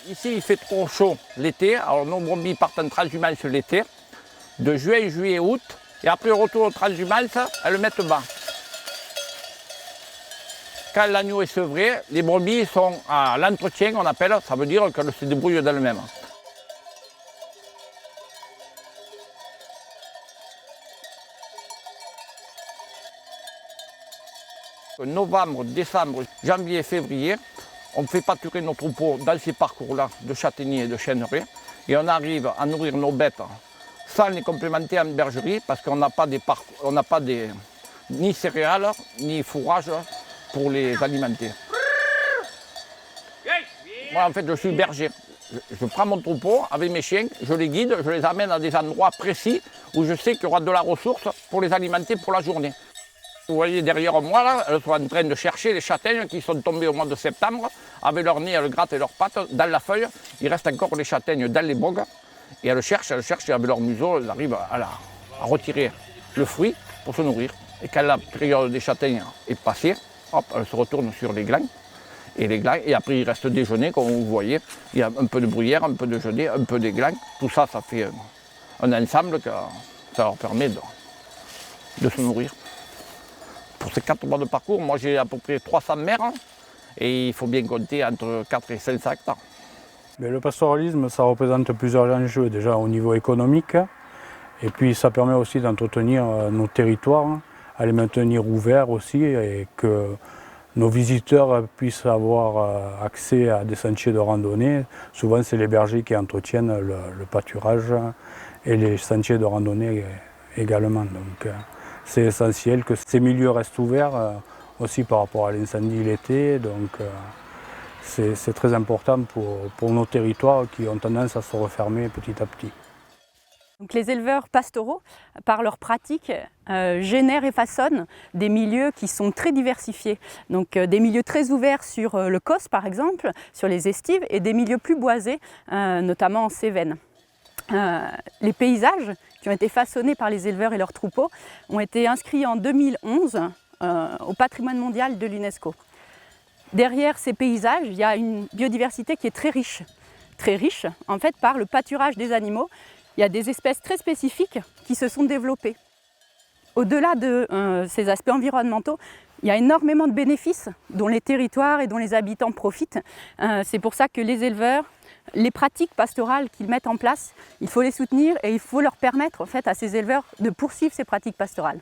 Ici, il fait trop chaud l'été, alors nos brebis partent en transhumance l'été, de juin, juillet, août, et après retour au transhumance, elles le mettent bas. Quand l'agneau est sevré, les brebis sont à l'entretien, on appelle, ça veut dire qu'elles se débrouillent d'elles-mêmes. Novembre, décembre, janvier, février, on fait pâturer nos troupeaux dans ces parcours-là de châtaigniers et de chêneraies, et on arrive à nourrir nos bêtes sans les complémenter en bergerie, parce qu'on n'a pas, ni céréales, ni fourrage pour les alimenter. Moi, en fait, je suis berger. Je prends mon troupeau avec mes chiens, je les guide, je les amène à des endroits précis où je sais qu'il y aura de la ressource pour les alimenter pour la journée. Vous voyez derrière moi, là, elles sont en train de chercher les châtaignes qui sont tombées au mois de septembre. Avec leur nez, elles grattent et leurs pattes dans la feuille. Il reste encore les châtaignes dans les bogues. Et elles cherchent, et avec leur museau, elles arrivent à retirer le fruit pour se nourrir. Et quand la période des châtaignes est passée, hop, elles se retournent sur les glands. Et après, il reste déjeuner, comme vous voyez. Il y a un peu de bruyère, un peu de genêt, un peu de glands. Tout ça, ça fait un ensemble que ça leur permet de se nourrir. Pour ces 4 mois de parcours, moi j'ai à peu près 300 mères et il faut bien compter entre 4 et 500 hectares. Mais le pastoralisme, ça représente plusieurs enjeux, déjà au niveau économique, et puis ça permet aussi d'entretenir nos territoires, à les maintenir ouverts aussi, et que nos visiteurs puissent avoir accès à des sentiers de randonnée. Souvent, c'est les bergers qui entretiennent le pâturage et les sentiers de randonnée également. Donc, c'est essentiel que ces milieux restent ouverts aussi par rapport à l'incendie l'été. Donc, c'est très important pour nos territoires qui ont tendance à se refermer petit à petit. Donc les éleveurs pastoraux, par leurs pratiques, génèrent et façonnent des milieux qui sont très diversifiés. Donc des milieux très ouverts sur le Causse par exemple, sur les estives, et des milieux plus boisés, notamment en Cévennes. Les paysages qui ont été façonnés par les éleveurs et leurs troupeaux ont été inscrits en 2011 au patrimoine mondial de l'UNESCO. Derrière ces paysages, il y a une biodiversité qui est très riche en fait par le pâturage des animaux. Il y a des espèces très spécifiques qui se sont développées. Au-delà de ces aspects environnementaux, il y a énormément de bénéfices dont les territoires et dont les habitants profitent. C'est pour ça que les éleveurs, les pratiques pastorales qu'ils mettent en place, il faut les soutenir et il faut leur permettre en fait, à ces éleveurs de poursuivre ces pratiques pastorales.